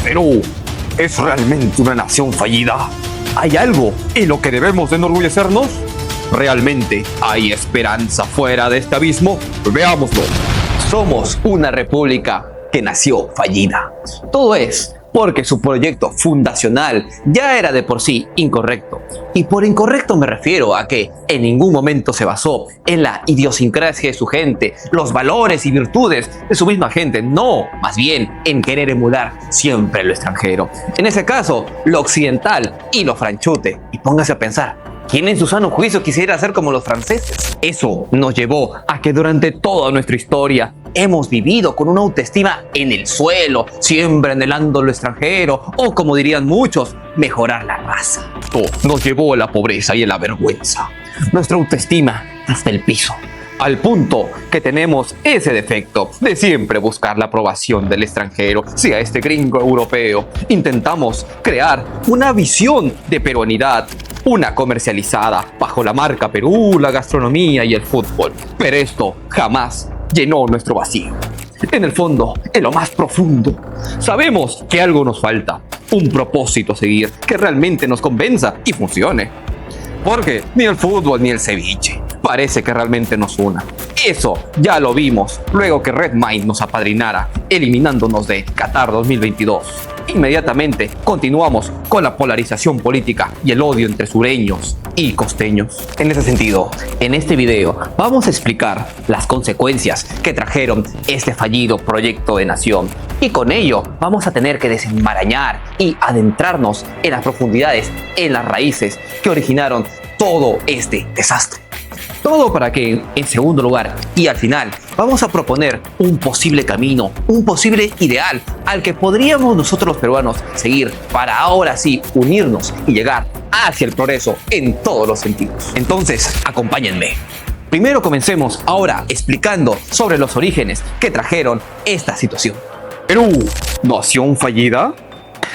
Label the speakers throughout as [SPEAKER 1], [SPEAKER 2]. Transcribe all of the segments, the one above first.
[SPEAKER 1] Perú es realmente una nación fallida. ¿Hay algo en lo que debemos de enorgullecernos? ¿Realmente hay esperanza fuera de este abismo? Veámoslo. Somos una república que nació fallida. Todo es porque su proyecto fundacional ya era de por sí incorrecto. Y por incorrecto me refiero a que en ningún momento se basó en la idiosincrasia de su gente, los valores y virtudes de su misma gente, no, más bien en querer emular siempre lo extranjero. En ese caso, lo occidental y lo franchute. Y póngase a pensar, ¿quién en su sano juicio quisiera ser como los franceses? Eso nos llevó a que durante toda nuestra historia hemos vivido con una autoestima en el suelo, siempre anhelando lo extranjero, o como dirían muchos, mejorar la raza. Esto nos llevó a la pobreza y a la vergüenza. Nuestra autoestima hasta el piso. Al punto que tenemos ese defecto de siempre buscar la aprobación del extranjero, sea este gringo europeo. Intentamos crear una visión de peruanidad, una comercializada bajo la marca Perú, la gastronomía y el fútbol. Pero esto jamás llenó nuestro vacío. En el fondo, en lo más profundo, sabemos que algo nos falta, un propósito a seguir que realmente nos convenza y funcione. Porque ni el fútbol ni el ceviche parece que realmente nos una. Eso ya lo vimos luego que Redmayne nos apadrinara, eliminándonos de Qatar 2022. Inmediatamente continuamos con la polarización política y el odio entre sureños y costeños. En ese sentido, en este video vamos a explicar las consecuencias que trajeron este fallido proyecto de nación. Y con ello vamos a tener que desenmarañar y adentrarnos en las profundidades, en las raíces que originaron todo este desastre. Todo para que, en segundo lugar y al final, vamos a proponer un posible camino, un posible ideal al que podríamos nosotros los peruanos seguir para ahora sí unirnos y llegar hacia el progreso en todos los sentidos. Entonces, acompáñenme. Primero comencemos ahora explicando sobre los orígenes que trajeron esta situación. Perú, ¿nación fallida?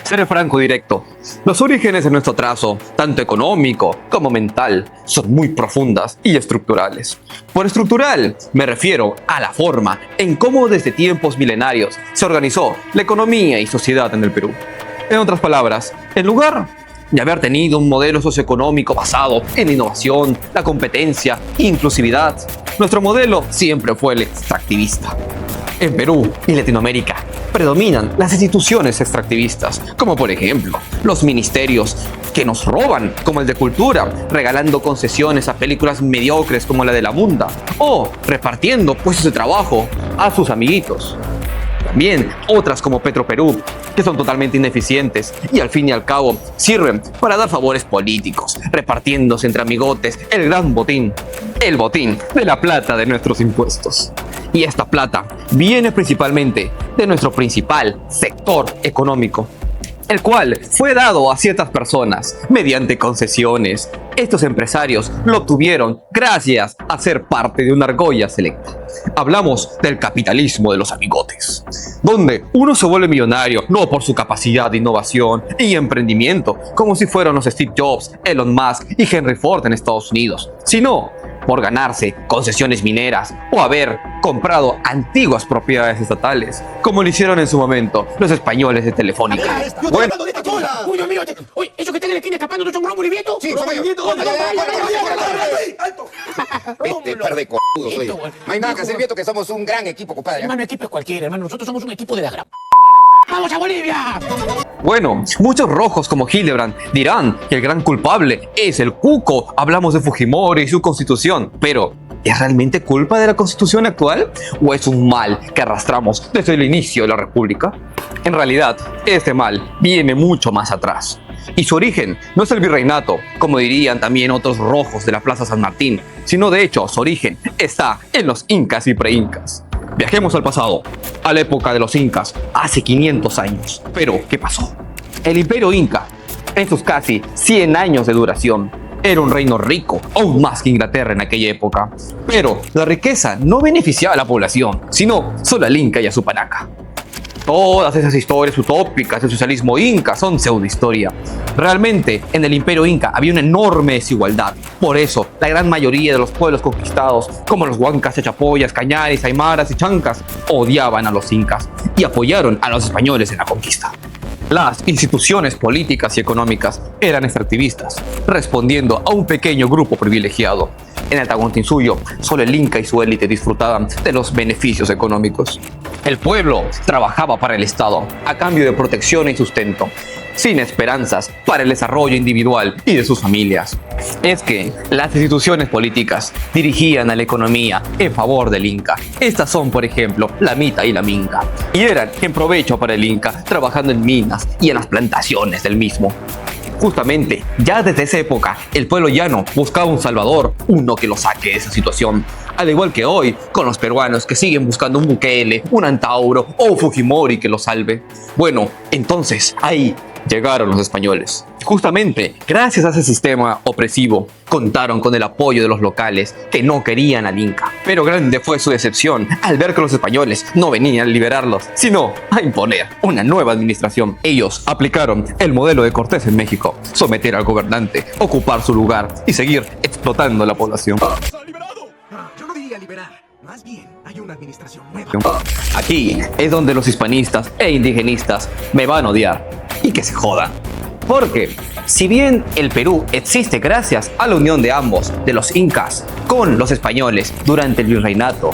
[SPEAKER 1] Seré franco y directo. Los orígenes de nuestro trazo, tanto económico como mental, son muy profundas y estructurales. Por estructural me refiero a la forma en cómo desde tiempos milenarios se organizó la economía y sociedad en el Perú. En otras palabras, en lugar de haber tenido un modelo socioeconómico basado en la innovación, la competencia e inclusividad, nuestro modelo siempre fue el extractivista. En Perú y Latinoamérica predominan las instituciones extractivistas, como por ejemplo los ministerios que nos roban, como el de Cultura, regalando concesiones a películas mediocres como la de La Munda, o repartiendo puestos de trabajo a sus amiguitos. También otras como Petroperú, que son totalmente ineficientes y al fin y al cabo sirven para dar favores políticos, repartiéndose entre amigotes el gran botín, el botín de la plata de nuestros impuestos. Y esta plata viene principalmente de nuestro principal sector económico, el cual fue dado a ciertas personas mediante concesiones. Estos empresarios lo obtuvieron gracias a ser parte de una argolla selecta. Hablamos del capitalismo de los amigotes, donde uno se vuelve millonario no por su capacidad de innovación y emprendimiento, como si fueran los Steve Jobs, Elon Musk y Henry Ford en Estados Unidos, sino por ganarse concesiones mineras o haber comprado antiguas propiedades estatales, como lo hicieron en su momento los españoles de Telefónica. Bueno,
[SPEAKER 2] Uy, Dios mío, uy, eso que está en la esquina escapando, ¿no son Rómulo y Vieto?
[SPEAKER 3] Sí, son ellos.
[SPEAKER 2] ¡Alto!
[SPEAKER 3] Este par de c********************************************************************************************************************** Hay nada que hacer, Vieto, que somos un gran equipo, compadre.
[SPEAKER 2] Hermano, equipo es cualquiera, hermano, nosotros somos un equipo de ¡Vamos a Bolivia!
[SPEAKER 1] Bueno, muchos rojos como Hildebrand dirán que el gran culpable es el Cuco. Hablamos de Fujimori y su constitución, pero ¿es realmente culpa de la constitución actual? ¿O es un mal que arrastramos desde el inicio de la república? En realidad, este mal viene mucho más atrás. Y su origen no es el virreinato, como dirían también otros rojos de la Plaza San Martín, sino de hecho su origen está en los incas y preincas. Viajemos al pasado, a la época de los incas, hace 500 años. Pero, ¿qué pasó? El imperio inca, en sus casi 100 años de duración, era un reino rico, aún más que Inglaterra en aquella época. Pero la riqueza no beneficiaba a la población, sino solo al inca y a su panaca. Todas esas historias utópicas del socialismo inca son pseudohistoria. Realmente, en el imperio inca había una enorme desigualdad. Por eso, la gran mayoría de los pueblos conquistados, como los huancas, chachapoyas, cañaris, aymaras y chancas, odiaban a los incas y apoyaron a los españoles en la conquista. Las instituciones políticas y económicas eran extractivistas, respondiendo a un pequeño grupo privilegiado. En el Tahuantinsuyo, solo el Inca y su élite disfrutaban de los beneficios económicos. El pueblo trabajaba para el Estado, a cambio de protección y sustento, sin esperanzas para el desarrollo individual y de sus familias. Es que las instituciones políticas dirigían a la economía en favor del Inca. Estas son, por ejemplo, la Mita y la Minca, y eran en provecho para el Inca, trabajando en minas y en las plantaciones del mismo. Justamente, ya desde esa época, el pueblo llano buscaba un salvador, uno que lo saque de esa situación. Al igual que hoy, con los peruanos que siguen buscando un Bukele, un Antauro o un Fujimori que lo salve. Bueno, entonces, ahí llegaron los españoles. Justamente, gracias a ese sistema opresivo, contaron con el apoyo de los locales que no querían al Inca. Pero grande fue su decepción al ver que los españoles no venían a liberarlos, sino a imponer una nueva administración. Ellos aplicaron el modelo de Cortés en México: someter al gobernante, ocupar su lugar y seguir explotando la población.
[SPEAKER 2] Yo no diría liberar, más bien hay una administración nueva.
[SPEAKER 1] Aquí es donde los hispanistas e indigenistas me van a odiar, y que se jodan. Porque, si bien el Perú existe gracias a la unión de ambos, de los incas con los españoles durante el virreinato,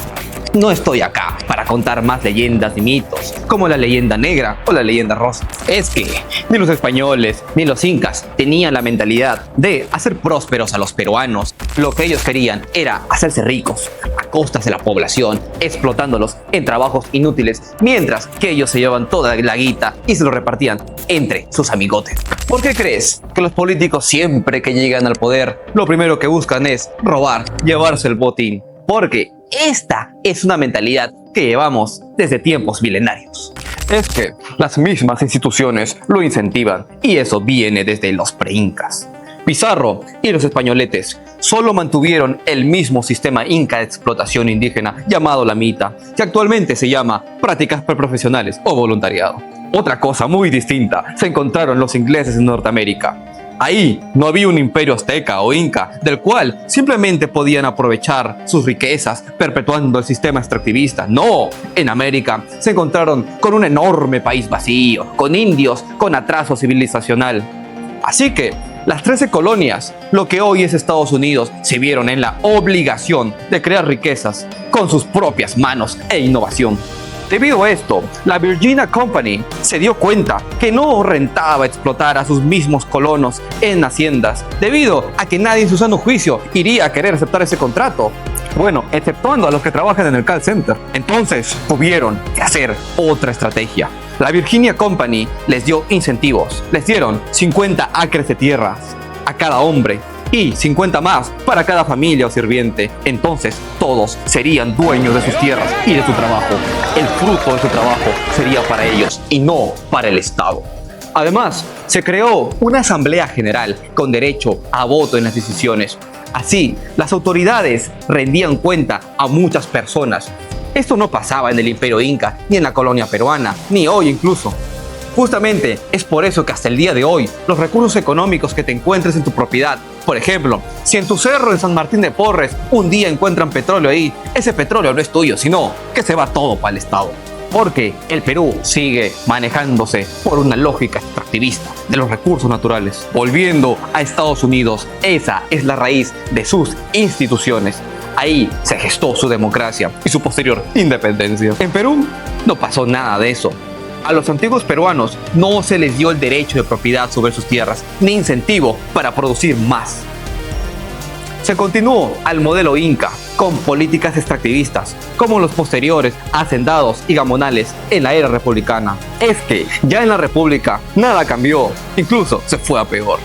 [SPEAKER 1] no estoy acá para contar más leyendas y mitos, como la leyenda negra o la leyenda rosa. Es que ni los españoles ni los incas tenían la mentalidad de hacer prósperos a los peruanos. Lo que ellos querían era hacerse ricos a costas de la población, explotándolos en trabajos inútiles, mientras que ellos se llevaban toda la guita y se lo repartían entre sus amigotes. ¿Por qué crees que los políticos siempre que llegan al poder, lo primero que buscan es robar, llevarse el botín? Porque esta es una mentalidad que llevamos desde tiempos milenarios. Es que las mismas instituciones lo incentivan, y eso viene desde los pre-incas. Pizarro y los españoletes solo mantuvieron el mismo sistema inca de explotación indígena llamado la mita, que actualmente se llama prácticas preprofesionales o voluntariado. Otra cosa muy distinta se encontraron los ingleses en Norteamérica. Ahí no había un imperio azteca o inca del cual simplemente podían aprovechar sus riquezas perpetuando el sistema extractivista. No, en América se encontraron con un enorme país vacío, con indios, con atraso civilizacional. Así que las 13 colonias, lo que hoy es Estados Unidos, se vieron en la obligación de crear riquezas con sus propias manos e innovación. Debido a esto, la Virginia Company se dio cuenta que no rentaba explotar a sus mismos colonos en haciendas, debido a que nadie en su sano juicio iría a querer aceptar ese contrato. Bueno, exceptuando a los que trabajan en el call center. Entonces tuvieron que hacer otra estrategia. La Virginia Company les dio incentivos. Les dieron 50 acres de tierras a cada hombre y 50 más para cada familia o sirviente. Entonces todos serían dueños de sus tierras y de su trabajo. El fruto de su trabajo sería para ellos y no para el Estado. Además, se creó una asamblea general con derecho a voto en las decisiones. Así, las autoridades rendían cuenta a muchas personas. Esto no pasaba en el Imperio Inca, ni en la colonia peruana, ni hoy incluso. Justamente es por eso que hasta el día de hoy, los recursos económicos que te encuentres en tu propiedad, por ejemplo, si en tu cerro de San Martín de Porres un día encuentran petróleo ahí, ese petróleo no es tuyo, sino que se va todo para el Estado. Porque el Perú sigue manejándose por una lógica extractivista de los recursos naturales. Volviendo a Estados Unidos, esa es la raíz de sus instituciones. Ahí se gestó su democracia y su posterior independencia. En Perú no pasó nada de eso. A los antiguos peruanos no se les dio el derecho de propiedad sobre sus tierras, ni incentivo para producir más. Se continuó al modelo inca, con políticas extractivistas, como los posteriores hacendados y gamonales en la era republicana. Es que ya en la república nada cambió, incluso se fue a peor.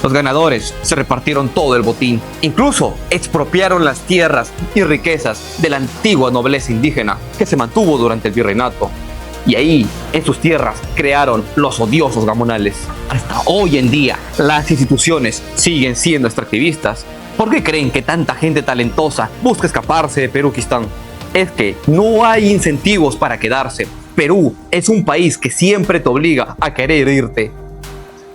[SPEAKER 1] Los ganadores se repartieron todo el botín, incluso expropiaron las tierras y riquezas de la antigua nobleza indígena que se mantuvo durante el virreinato. Y ahí, en sus tierras, crearon los odiosos gamonales. Hasta hoy en día, las instituciones siguen siendo extractivistas. ¿Por qué creen que tanta gente talentosa busca escaparse de Peruquistán? Es que no hay incentivos para quedarse. Perú es un país que siempre te obliga a querer irte.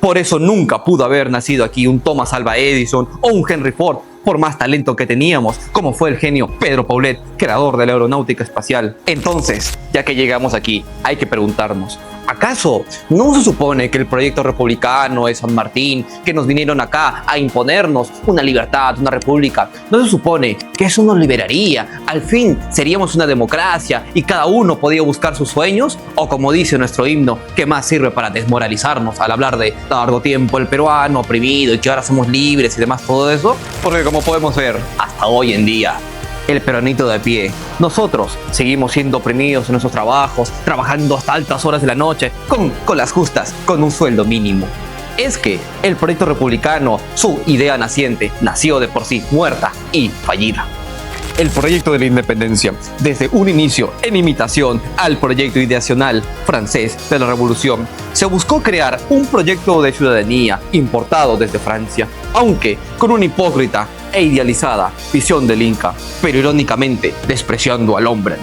[SPEAKER 1] Por eso nunca pudo haber nacido aquí un Thomas Alva Edison o un Henry Ford, por más talento que teníamos, como fue el genio Pedro Paulet, creador de la aeronáutica espacial. Entonces, ya que llegamos aquí, hay que preguntarnos, ¿acaso no se supone que el proyecto republicano de San Martín, que nos vinieron acá a imponernos una libertad, una república, no se supone que eso nos liberaría? Al fin seríamos una democracia y cada uno podía buscar sus sueños, o como dice nuestro himno, que más sirve para desmoralizarnos al hablar de largo tiempo el peruano oprimido y que ahora somos libres y demás todo eso, porque como podemos ver hasta hoy en día, el peronito de pie, nosotros seguimos siendo oprimidos en nuestros trabajos, trabajando hasta altas horas de la noche, con las justas, con un sueldo mínimo. Es que el proyecto republicano, su idea naciente, nació de por sí muerta y fallida. El proyecto de la independencia, desde un inicio en imitación al proyecto ideacional francés de la Revolución, se buscó crear un proyecto de ciudadanía importado desde Francia, aunque con una hipócrita e idealizada visión del Inca, pero irónicamente despreciando al hombre.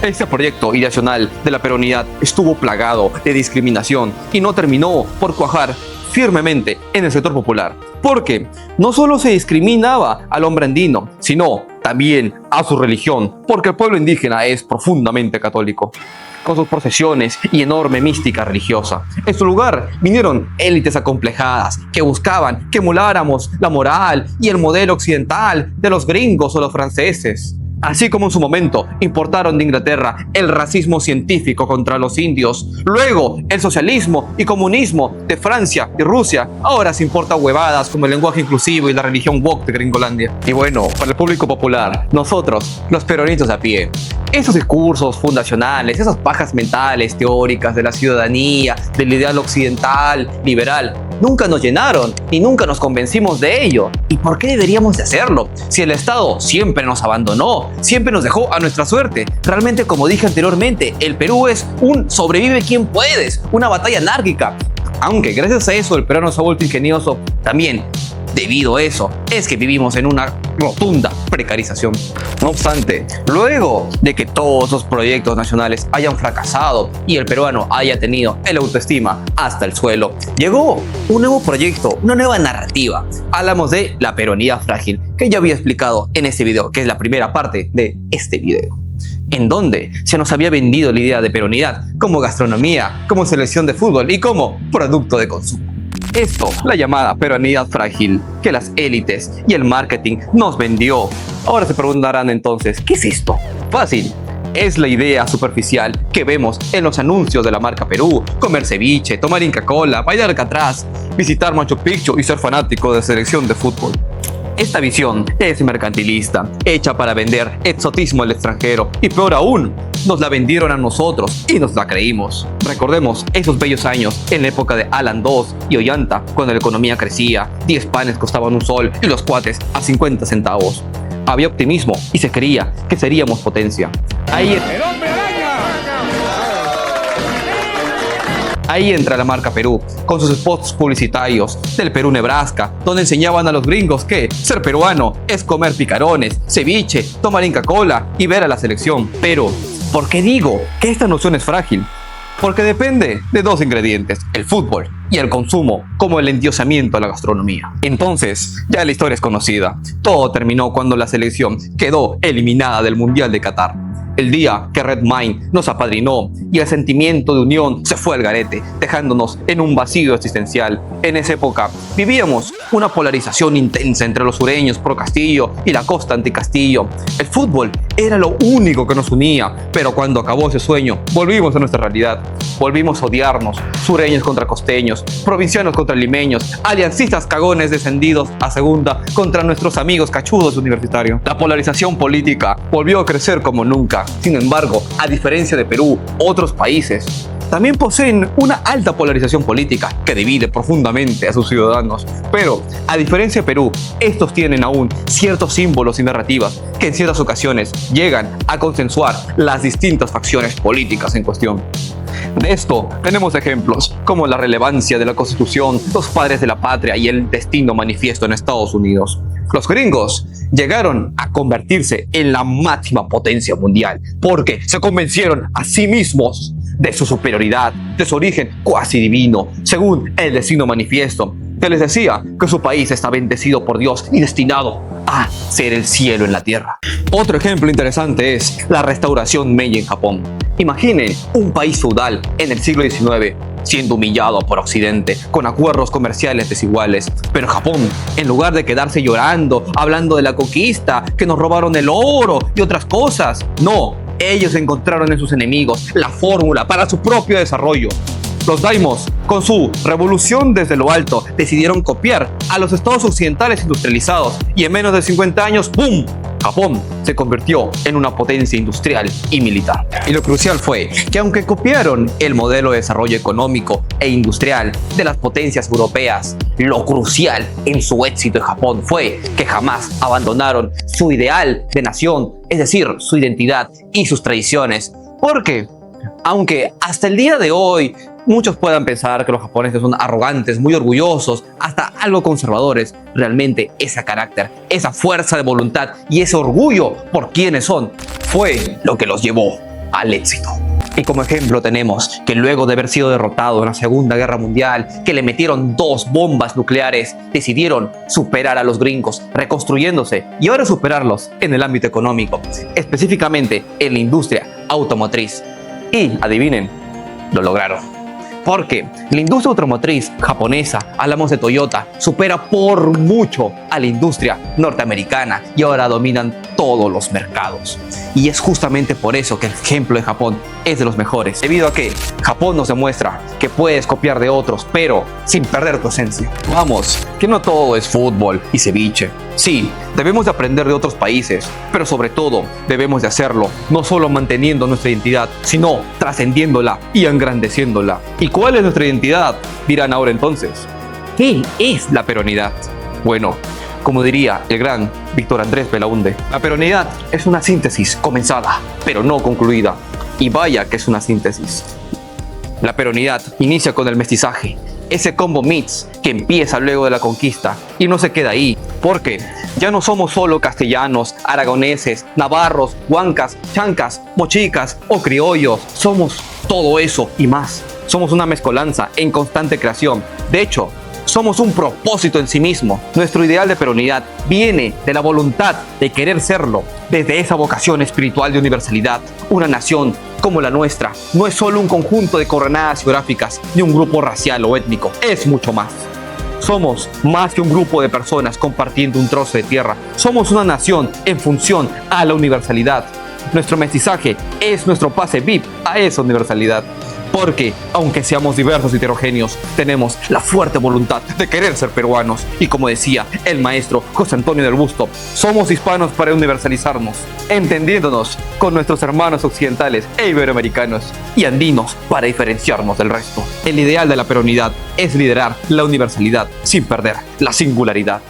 [SPEAKER 1] Este proyecto ideacional de la peronidad estuvo plagado de discriminación y no terminó por cuajar firmemente en el sector popular, porque no solo se discriminaba al hombre andino, sino también a su religión, porque el pueblo indígena es profundamente católico, con sus procesiones y enorme mística religiosa. En su lugar vinieron élites acomplejadas que buscaban que emuláramos la moral y el modelo occidental de los gringos o los franceses. Así como en su momento importaron de Inglaterra el racismo científico contra los indios, luego el socialismo y comunismo de Francia y Rusia, ahora se importa huevadas como el lenguaje inclusivo y la religión woke de Gringolandia. Y bueno, para el público popular, nosotros, los peronitos a pie, esos discursos fundacionales, esas pajas mentales, teóricas de la ciudadanía, del ideal occidental, liberal, nunca nos llenaron y nunca nos convencimos de ello. ¿Y por qué deberíamos de hacerlo? Si el Estado siempre nos abandonó, siempre nos dejó a nuestra suerte. Realmente, como dije anteriormente, el Perú es un sobrevive quien puedes, una batalla anárquica. Aunque gracias a eso el peruano se ha vuelto ingenioso, también debido a eso es que vivimos en una rotunda precarización. No obstante, luego de que todos los proyectos nacionales hayan fracasado y el peruano haya tenido el autoestima hasta el suelo, llegó un nuevo proyecto, una nueva narrativa. Hablamos de la peronidad frágil, que ya había explicado en este video, que es la primera parte de este video, en donde se nos había vendido la idea de peronidad como gastronomía, como selección de fútbol y como producto de consumo. Esto, la llamada peronidad frágil, que las élites y el marketing nos vendió. Ahora se preguntarán entonces, ¿qué es esto? Fácil. Es la idea superficial que vemos en los anuncios de la marca Perú: comer ceviche, tomar Inca Kola, bailar Alcatraz, visitar Machu Picchu y ser fanático de selección de fútbol. Esta visión es mercantilista, hecha para vender exotismo al extranjero, y peor aún, nos la vendieron a nosotros y nos la creímos. Recordemos esos bellos años en la época de Alan II y Ollanta, cuando la economía crecía, 10 panes costaban un sol y los cuates a 50 centavos. Había optimismo y se creía que seríamos potencia. Ahí entra la marca Perú, con sus spots publicitarios del Perú Nebraska, donde enseñaban a los gringos que ser peruano es comer picarones, ceviche, tomar Inca Kola y ver a la selección. Pero, ¿por qué digo que esta noción es frágil? Porque depende de dos ingredientes: el fútbol y el consumo, como el endiosamiento a la gastronomía. Entonces, ya la historia es conocida. Todo terminó cuando la selección quedó eliminada del Mundial de Qatar. El día que Redmayne nos apadrinó y el sentimiento de unión se fue al garete, dejándonos en un vacío existencial. En esa época vivíamos una polarización intensa entre los sureños pro Castillo y la costa anti Castillo. El fútbol era lo único que nos unía, pero cuando acabó ese sueño, volvimos a nuestra realidad. Volvimos a odiarnos, sureños contra costeños, provincianos contra limeños, aliancistas cagones descendidos a segunda contra nuestros amigos cachudos universitarios. La polarización política volvió a crecer como nunca. Sin embargo, a diferencia de Perú, otros países también poseen una alta polarización política que divide profundamente a sus ciudadanos. Pero, a diferencia de Perú, estos tienen aún ciertos símbolos y narrativas que en ciertas ocasiones llegan a consensuar las distintas facciones políticas en cuestión. De esto tenemos ejemplos como la relevancia de la Constitución, los padres de la patria y el destino manifiesto en Estados Unidos. Los gringos llegaron a convertirse en la máxima potencia mundial porque se convencieron a sí mismos de su superioridad, de su origen cuasi divino, según el destino manifiesto. que les decía que su país está bendecido por Dios y destinado a ser el cielo en la tierra. Otro ejemplo interesante es la restauración Meiji en Japón. Imaginen un país feudal en el siglo XIX siendo humillado por Occidente con acuerdos comerciales desiguales. Pero Japón, en lugar de quedarse llorando, hablando de la conquista, que nos robaron el oro y otras cosas, no, ellos encontraron en sus enemigos la fórmula para su propio desarrollo. Los daimos, con su revolución desde lo alto, decidieron copiar a los estados occidentales industrializados y en menos de 50 años, ¡boom!, Japón se convirtió en una potencia industrial y militar. Y lo crucial fue que aunque copiaron el modelo de desarrollo económico e industrial de las potencias europeas, lo crucial en su éxito en Japón fue que jamás abandonaron su ideal de nación, es decir, su identidad y sus tradiciones. Porque, aunque hasta el día de hoy muchos puedan pensar que los japoneses son arrogantes, muy orgullosos, hasta algo conservadores, realmente ese carácter, esa fuerza de voluntad y ese orgullo por quienes son, fue lo que los llevó al éxito. Y como ejemplo tenemos que luego de haber sido derrotado en la Segunda Guerra Mundial, que le metieron 2 bombas nucleares, decidieron superar a los gringos, reconstruyéndose y ahora superarlos en el ámbito económico, específicamente en la industria automotriz. Y adivinen, lo lograron. Porque la industria automotriz japonesa, hablamos de Toyota, supera por mucho a la industria norteamericana y ahora dominan todos los mercados. Y es justamente por eso que el ejemplo de Japón es de los mejores, debido a que Japón nos demuestra que puedes copiar de otros, pero sin perder tu esencia. Vamos, que no todo es fútbol y ceviche. Sí, debemos de aprender de otros países, pero sobre todo debemos de hacerlo no solo manteniendo nuestra identidad, sino trascendiéndola y engrandeciéndola. ¿Y cuál es nuestra identidad? Dirán ahora entonces, ¿qué es la peronidad? Bueno, como diría el gran Víctor Andrés Belaúnde, la peronidad es una síntesis comenzada, pero no concluida. Y vaya que es una síntesis. La peronidad inicia con el mestizaje, ese combo mix que empieza luego de la conquista y no se queda ahí, porque ya no somos solo castellanos, aragoneses, navarros, huancas, chancas, mochicas o criollos, somos todo eso y más. Somos una mezcolanza en constante creación. De hecho, somos un propósito en sí mismo. Nuestro ideal de peronidad viene de la voluntad de querer serlo, desde esa vocación espiritual de universalidad. Una nación como la nuestra no es solo un conjunto de coordenadas geográficas ni un grupo racial o étnico, es mucho más. Somos más que un grupo de personas compartiendo un trozo de tierra. Somos una nación en función a la universalidad. Nuestro mestizaje es nuestro pase VIP a esa universalidad. Porque, aunque seamos diversos y heterogéneos, tenemos la fuerte voluntad de querer ser peruanos. Y como decía el maestro José Antonio del Busto, somos hispanos para universalizarnos, entendiéndonos con nuestros hermanos occidentales e iberoamericanos, y andinos para diferenciarnos del resto. El ideal de la peronidad es liderar la universalidad sin perder la singularidad.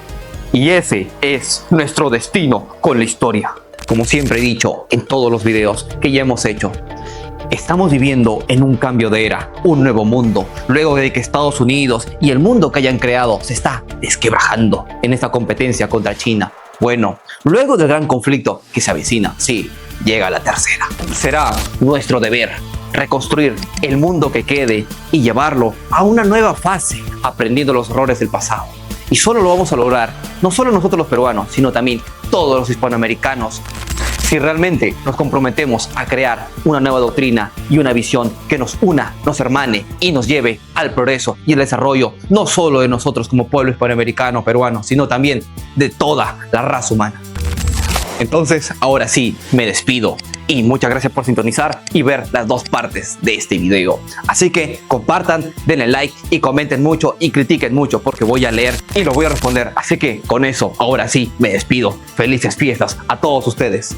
[SPEAKER 1] Y ese es nuestro destino con la historia. Como siempre he dicho en todos los videos que ya hemos hecho, estamos viviendo en un cambio de era, un nuevo mundo, luego de que Estados Unidos y el mundo que hayan creado se está desquebrajando en esta competencia contra China. Bueno, luego del gran conflicto que se avecina, sí, llega la tercera. Será nuestro deber reconstruir el mundo que quede y llevarlo a una nueva fase, aprendiendo los errores del pasado. Y solo lo vamos a lograr, no solo nosotros los peruanos, sino también todos los hispanoamericanos, si realmente nos comprometemos a crear una nueva doctrina y una visión que nos una, nos hermane y nos lleve al progreso y el desarrollo, no solo de nosotros como pueblo hispanoamericano, peruano, sino también de toda la raza humana. Entonces, ahora sí, me despido. Y muchas gracias por sintonizar y ver las 2 partes de este video. Así que compartan, denle like y comenten mucho y critiquen mucho, porque voy a leer y los voy a responder. Así que con eso, ahora sí, me despido. Felices fiestas a todos ustedes.